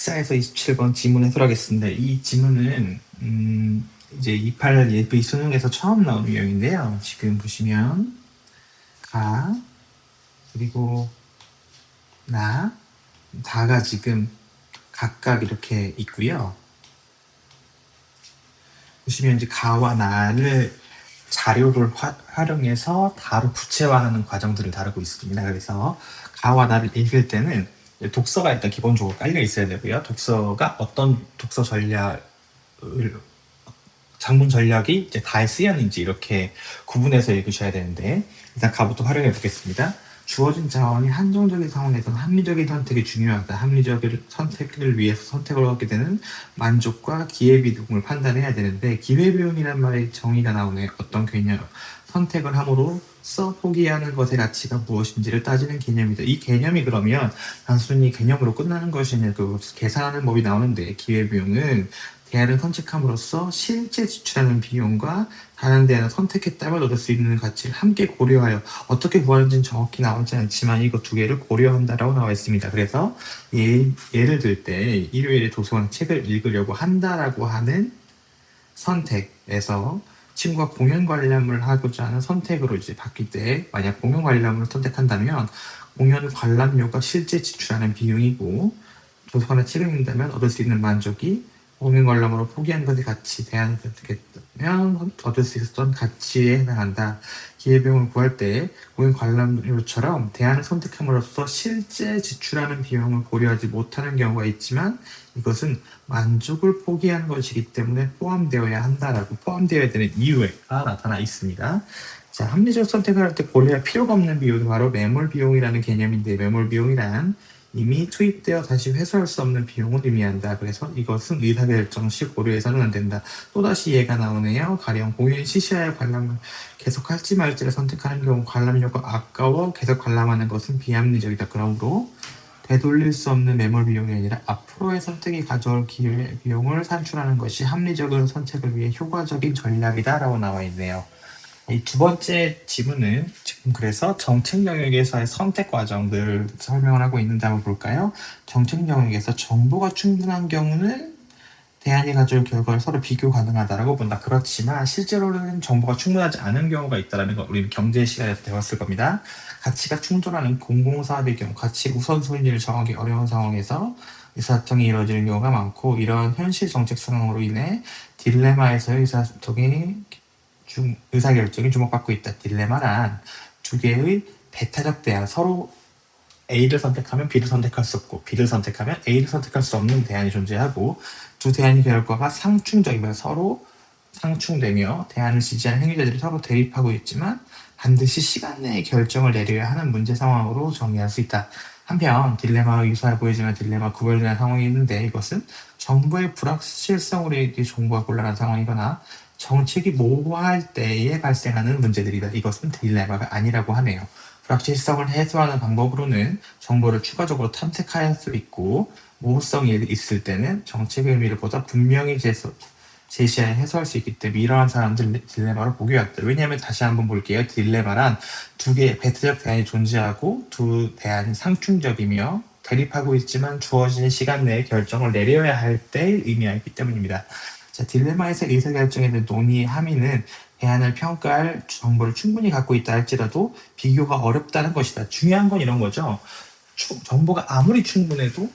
14에서 27번 지문 해설하겠습니다. 이 지문은 이제 28 예비 수능에서 처음 나오는 유형인데요. 지금 보시면 가 그리고 나 다가 지금 각각 이렇게 있고요. 보시면 이제 가와 나를 자료를 활용해서 다로 구체화하는 과정들을 다루고 있습니다. 그래서 가와 나를 읽을 때는 독서가 일단 기본적으로 깔려 있어야 되고요. 독서가 어떤 독서 전략을 장문 전략이 이제 다에 쓰였는지 이렇게 구분해서 읽으셔야 되는데, 일단 가부터 활용해 보겠습니다. 주어진 자원이 한정적인 상황에서는 합리적인 선택이 중요하다. 합리적인 선택을 위해서 선택을 하게 되는 만족과 기회비용을 판단해야 되는데, 기회비용이란 말의 정의가 나오네. 어떤 개념, 선택을 함으로써 포기하는 것의 가치가 무엇인지를 따지는 개념이다. 이 개념이 그러면 단순히 개념으로 끝나는 것이 아니라 그 계산하는 법이 나오는데, 기회비용은 대안을 선택함으로써 실제 지출하는 비용과 다른 대안을 선택했다면 얻을 수 있는 가치를 함께 고려하여, 어떻게 구하는지는 정확히 나오지 않지만 이거 두 개를 고려한다라고 나와 있습니다. 그래서 예를 들 때 일요일에 도서관 책을 읽으려고 한다라고 하는 선택에서 친구가 공연 관람을 하고자 하는 선택으로 이제 바뀔 때, 만약 공연 관람을 선택한다면 공연 관람료가 실제 지출하는 비용이고, 도서관에 책을 읽는다면 얻을 수 있는 만족이 공연 관람으로 포기한 것의 가치, 대안을 선택했다면 얻을 수 있었던 가치에 해당한다. 기회비용을 구할 때 공연 관람료처럼 대안을 선택함으로써 실제 지출하는 비용을 고려하지 못하는 경우가 있지만, 이것은 만족을 포기하는 것이기 때문에 포함되어야 한다라고, 포함되어야 되는 이유가 나타나 있습니다. 자, 합리적 선택을 할 때 고려할 필요가 없는 비용이 바로 매몰 비용이라는 개념인데, 매몰 비용이란 이미 투입되어 다시 회수할 수 없는 비용을 의미한다. 그래서 이것은 의사결정 시 고려해서는 안 된다. 또다시 얘가 나오네요. 가령 공연 시시하여 관람을 계속할지 말지를 선택하는 경우 관람료가 아까워 계속 관람하는 것은 비합리적이다. 그러므로 되돌릴 수 없는 매몰 비용이 아니라 앞으로의 선택이 가져올 기회 비용을 산출하는 것이 합리적인 선택을 위해 효과적인 전략이다 라고 나와 있네요. 이 두 번째 지문은 지금 그래서 정책 영역에서의 선택 과정들을 설명을 하고 있는데 한번 볼까요? 정책 영역에서 정보가 충분한 경우는 대안이 가져올 결과를 서로 비교 가능하다라고 본다. 그렇지만 실제로는 정보가 충분하지 않은 경우가 있다는 걸 우리는 경제 시간에서 배웠을 겁니다. 가치가 충돌하는 공공사업의 경우 가치 우선순위를 정하기 어려운 상황에서 의사소통이 이루어지는 경우가 많고, 이런 현실 정책 상황으로 인해 딜레마에서의 의사결정이 주목받고 있다. 딜레마란 두 개의 배타적 대안, 서로 A를 선택하면 B를 선택할 수 없고 B를 선택하면 A를 선택할 수 없는 대안이 존재하고, 두 대안의 결과가 상충적이면 서로 상충되며 대안을 지지하는 행위자들이 서로 대립하고 있지만 반드시 시간 내에 결정을 내려야 하는 문제 상황으로 정의할 수 있다. 한편 딜레마와 유사해 보이지만 딜레마 구별되는 상황이 있는데, 이것은 정보의 불확실성으로 인해 정보가 곤란한 상황이거나 정책이 모호할 때에 발생하는 문제들이다. 이것은 딜레마가 아니라고 하네요. 불확실성을 해소하는 방법으로는 정보를 추가적으로 탐색할 수 있고, 모호성이 있을 때는 정책의 의미를 보다 분명히 제시하여 해소할 수 있기 때문에 이러한 사람들 딜레마를 보게 왔다. 왜냐하면 다시 한번 볼게요. 딜레마란 두 개의 배타적 대안이 존재하고 두 대안이 상충적이며 대립하고 있지만 주어진 시간 내에 결정을 내려야 할 때 의미하기 때문입니다. 자, 딜레마에서 의사결정에 대한 논의의 함의는 대안을 평가할 정보를 충분히 갖고 있다 할지라도 비교가 어렵다는 것이다. 중요한 건 이런 거죠. 정보가 아무리 충분해도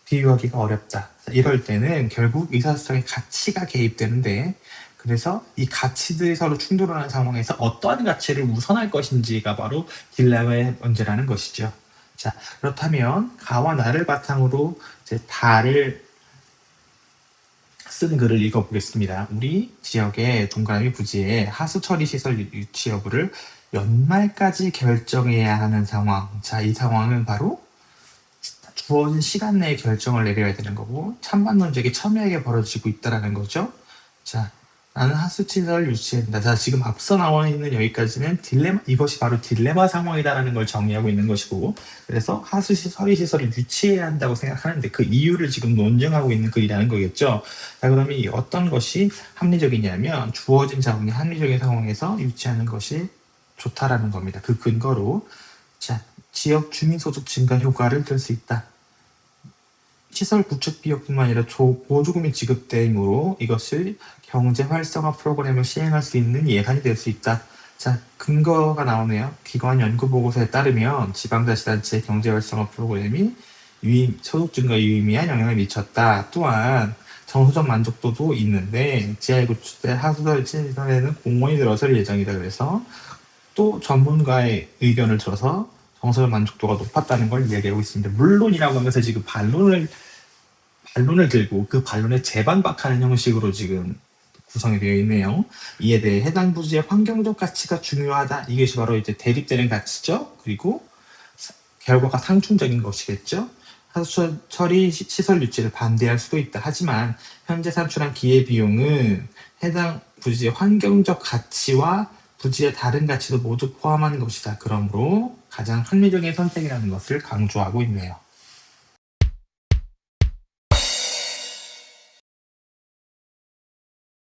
비교하기가 어렵다. 이럴 때는 결국 의사소통의 가치가 개입되는데, 그래서 이 가치들이 서로 충돌하는 상황에서 어떠한 가치를 우선할 것인지가 바로 딜레마의 문제라는 것이죠. 자, 그렇다면 가와 나를 바탕으로 이제 다를 쓴 글을 읽어보겠습니다. 우리 지역의 동그라미 부지에 하수 처리 시설 유치 여부를 연말까지 결정해야 하는 상황. 자, 이 상황은 바로 주어진 시간 내에 결정을 내려야 되는 거고, 찬반 논쟁이 첨예하게 벌어지고 있다는 거죠. 자, 나는 하수시설을 유치한다. 자, 지금 앞서 나와 있는 여기까지는 이것이 바로 딜레마 상황이다라는 걸 정의하고 있는 것이고, 그래서 처리시설을 유치해야 한다고 생각하는데 그 이유를 지금 논증하고 있는 글이라는 거겠죠. 자, 그러면 이 어떤 것이 합리적이냐면 주어진 자원이 합리적인 상황에서 유치하는 것이 좋다라는 겁니다. 그 근거로 자, 지역 주민소득 증가 효과를 들 수 있다. 시설 구축 비용뿐만 아니라 보조금이 지급되므로 이것을 경제 활성화 프로그램을 시행할 수 있는 예산이 될 수 있다. 자, 근거가 나오네요. 기관 연구 보고서에 따르면 지방자치단체 경제 활성화 프로그램이 소득 증가에 유의미한 영향을 미쳤다. 또한 정서적 만족도도 있는데 GI 구축 하수도 시설에는 공원이 들어설 예정이다. 그래서 또 전문가의 의견을 들어서 정서적 만족도가 높았다는 걸 이야기하고 있습니다. 물론이라고 하면서 지금 반론을 들고 그 반론에 재반박하는 형식으로 지금 구성이 되어 있네요. 이에 대해 해당 부지의 환경적 가치가 중요하다. 이것이 바로 이제 대립되는 가치죠. 그리고 결과가 상충적인 것이겠죠. 하수 처리 시설 유치를 반대할 수도 있다. 하지만 현재 산출한 기회 비용은 해당 부지의 환경적 가치와 부지의 다른 가치도 모두 포함하는 것이다. 그러므로 가장 합리적인 선택이라는 것을 강조하고 있네요.